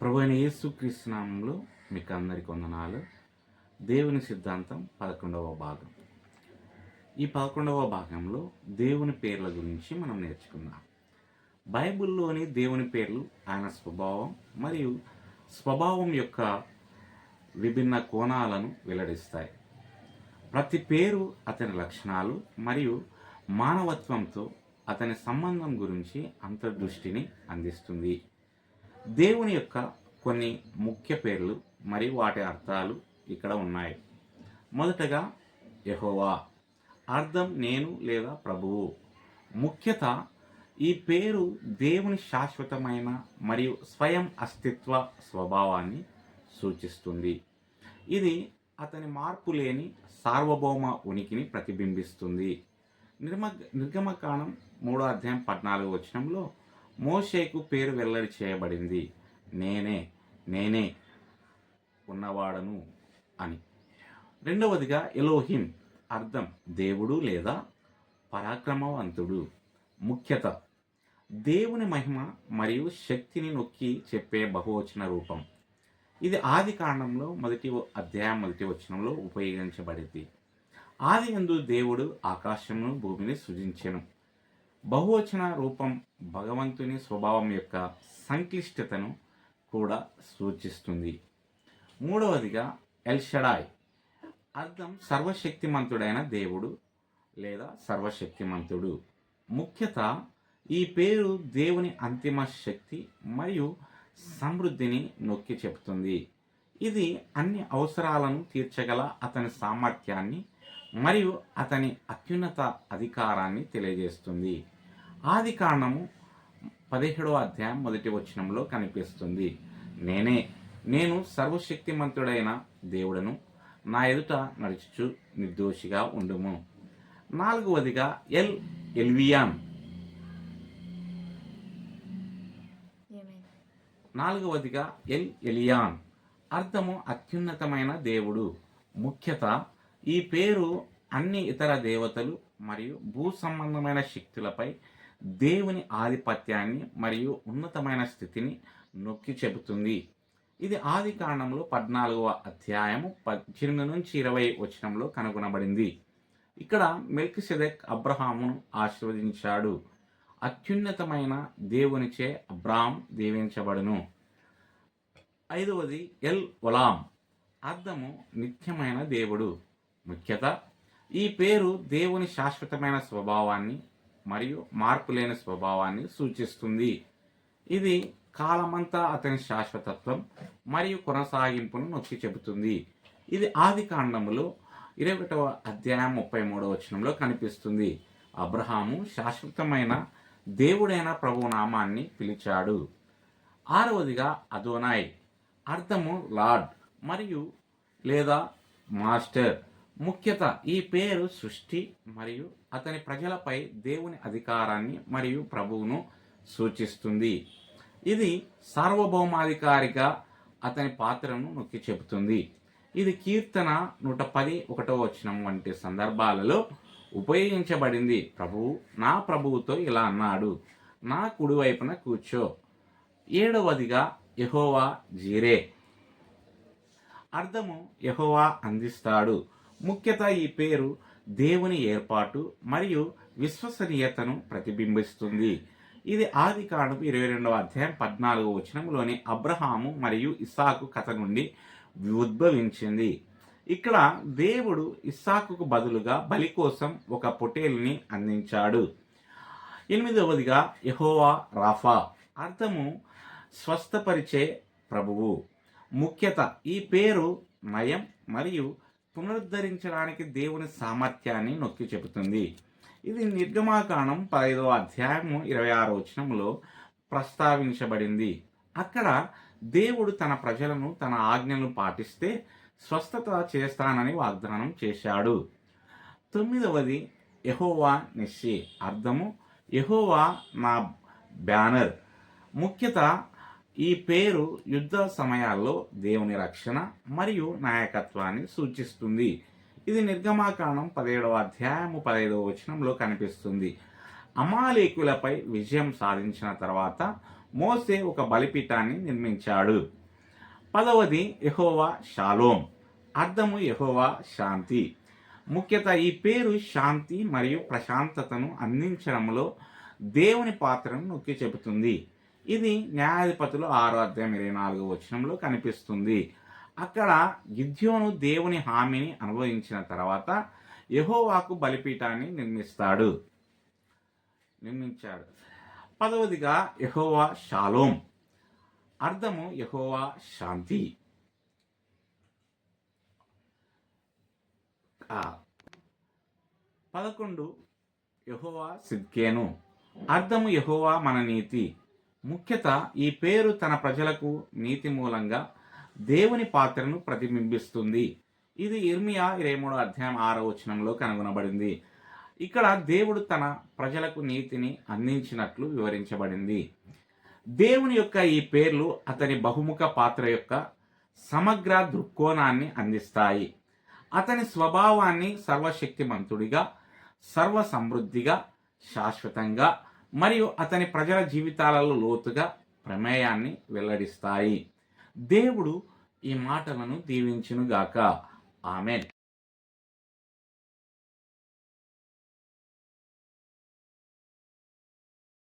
ప్రభు అయిన యేసుక్రీస్తు నామములో మీకు అందరికి వందనాలు. దేవుని సిద్ధాంతం 11వ భాగం. ఈ 11వ భాగంలో దేవుని పేర్ల గురించి మనం నేర్చుకుందాం. బైబిల్లోని దేవుని పేర్లు ఆయన స్వభావం మరియు స్వభావం యొక్క విభిన్న కోణాలను వెల్లడిస్తాయి. ప్రతి పేరు అతని లక్షణాలు మరియు మానవత్వంతో అతని సంబంధం గురించి అంతర్దృష్టిని అందిస్తుంది. దేవుని యొక్క కొన్ని ముఖ్య పేర్లు మరియు వాటి అర్థాలు ఇక్కడ ఉన్నాయి. మొదటగా యెహోవా, అర్థం నేను లేదా ప్రభువు. ముఖ్యత ఈ పేరు దేవుని శాశ్వతమైన మరియు స్వయం అస్తిత్వ స్వభావాన్ని సూచిస్తుంది. ఇది అతని మార్పు లేని సార్వభౌమ ఉనికిని ప్రతిబింబిస్తుంది. నిర్గమకాండం 3:14 మోషేకు పేరు వెల్లడి చేయబడింది, నేనే ఉన్నవాడను అని. రెండవదిగా ఎలోహిం, అర్థం దేవుడు లేదా పరాక్రమవంతుడు. ముఖ్యత దేవుని మహిమ మరియు శక్తిని నొక్కి చెప్పే బహువచన రూపం. ఇది ఆది కాండంలో 1 ఉపయోగించబడింది. ఆది యందు దేవుడు ఆకాశమును భూమిని సృజించెను. బహువచన రూపం భగవంతుని స్వభావం యొక్క సంక్లిష్టతను కూడా సూచిస్తుంది. మూడవదిగా ఎల్ షడాయ్, అర్థం సర్వశక్తిమంతుడైన దేవుడు లేదా సర్వశక్తిమంతుడు. ముఖ్యత ఈ పేరు దేవుని అంతిమ శక్తి మరియు సమృద్ధిని నొక్కి చెబుతుంది. ఇది అన్ని అవసరాలను తీర్చగల అతని సామర్థ్యాన్ని మరియు అతని అత్యున్నత అధికారాన్ని తెలియజేస్తుంది. ఆది కాండము 17:1 కనిపిస్తుంది, నేను సర్వశక్తిమంతుడైన దేవుడను, నా ఎదుట నడుచుచు నిర్దోషిగా ఉండుము. నాలుగవదిగా ఎల్వియాన్, ఎలియాన్, అర్థము అత్యున్నతమైన దేవుడు. ముఖ్యత ఈ పేరు అన్ని ఇతర దేవతలు మరియు భూ సంబంధమైన శక్తులపై దేవుని ఆధిపత్యాన్ని మరియు ఉన్నతమైన స్థితిని నొక్కి చెబుతుంది. ఇది ఆది కాండంలో 14:18-20 కనుగొనబడింది. ఇక్కడ మెల్కిసెదెక్ అబ్రహామును ఆశీర్వదించాడు. అత్యున్నతమైన దేవునిచే అబ్రాహాం దీవించబడును. ఐదవది ఎల్ ఒలాం, అర్థము నిత్యమైన దేవుడు. ముఖ్యత ఈ పేరు దేవుని శాశ్వతమైన స్వభావాన్ని మరియు మార్పులేని స్వభావాన్ని సూచిస్తుంది. ఇది కాలమంతా అతని శాశ్వతత్వం మరియు కొనసాగింపును నొక్కి చెబుతుంది. ఇది ఆది కాండములో 21:33 కనిపిస్తుంది. అబ్రహాము శాశ్వతమైన దేవుడైన ప్రభు నామాన్ని పిలిచాడు. ఆరవదిగా అదోనాయ్, అర్థము లార్డ్ మరియు లేదా మాస్టర్. ముఖ్యత ఈ పేరు సృష్టి మరియు అతని ప్రజలపై దేవుని అధికారాన్ని మరియు ప్రభువును సూచిస్తుంది. ఇది సార్వభౌమాధికారిగా అతని పాత్రను నొక్కి చెబుతుంది. ఇది కీర్తన 110:1 వంటి సందర్భాలలో ఉపయోగించబడింది. నా ప్రభువుతో ఇలా అన్నాడు, నా కుడివైపున కూర్చో. ఏడవదిగా యెహోవా జీరే, అర్థము యెహోవా అందిస్తాడు. ముఖ్యత ఈ పేరు దేవుని ఏర్పాటు మరియు విశ్వసనీయతను ప్రతిబింబిస్తుంది. ఇది ఆది కాండం 22:14 అబ్రహాము మరియు ఇస్సాకు కథ నుండి ఉద్భవించింది. ఇక్కడ దేవుడు ఇస్సాకుకు బదులుగా బలి కోసం ఒక పొటేలుని అందించాడు. ఎనిమిదవదిగా యెహోవా రాఫా, అర్థము స్వస్థపరిచే ప్రభువు. ముఖ్యత ఈ పేరు నయం మరియు పునరుద్ధరించడానికి దేవుని సామర్థ్యాన్ని నొక్కి చెబుతుంది. ఇది నిర్గమాకాండం 15:26 ప్రస్తావించబడింది. అక్కడ దేవుడు తన ప్రజలను తన ఆజ్ఞలను పాటిస్తే స్వస్థత చేస్తానని వాగ్దానం చేశాడు. 9వది యెహోవా నిస్సి, అర్థము యెహోవా నా బ్యానర్. ముఖ్యత ఈ పేరు యుద్ధ సమయాల్లో దేవుని రక్షణ మరియు నాయకత్వాన్ని సూచిస్తుంది. ఇది నిర్గమాకాండం 17:15 కనిపిస్తుంది. అమాలేకులపై విజయం సాధించిన తర్వాత మోసే ఒక బలిపీఠాన్ని నిర్మించాడు. 10వది యెహోవా షాలోం, అర్థము యెహోవా శాంతి. ముఖ్యత ఈ పేరు శాంతి మరియు ప్రశాంతతను అందించడంలో దేవుని పాత్రను నొక్కి చెబుతుంది. ఇది న్యాయాధిపతులు 6 అధ్యాయం 24 కనిపిస్తుంది. అక్కడ గిద్యోను దేవుని హామీని అనుభవించిన తర్వాత యెహోవాకు బలిపీఠాన్ని నిర్మించాడు. 10వదిగా యెహోవా షాలోం, అర్థము యెహోవా శాంతి. 11 యెహోవా సిద్కేను, అర్థము యెహోవా మన నీతి. ముఖ్యత ఈ పేరు తన ప్రజలకు నీతి మూలంగా దేవుని పాత్రను ప్రతిబింబిస్తుంది. ఇది ఇర్మియా 23 అధ్యాయం 6 కనుగొనబడింది. ఇక్కడ దేవుడు తన ప్రజలకు నీతిని అందించినట్లు వివరించబడింది. దేవుని యొక్క ఈ పేర్లు అతని బహుముఖ పాత్ర యొక్క సమగ్ర దృక్కోణాన్ని అందిస్తాయి. అతని స్వభావాన్ని సర్వశక్తిమంతుడిగా, సర్వ సమృద్ధిగా, శాశ్వతంగా మరియు అతని ప్రజల జీవితాలలో లోతుగా ప్రమేయాన్ని వెల్లడిస్తాయి. దేవుడు ఈ మాటలను దీవించునుగాక. ఆమెన్.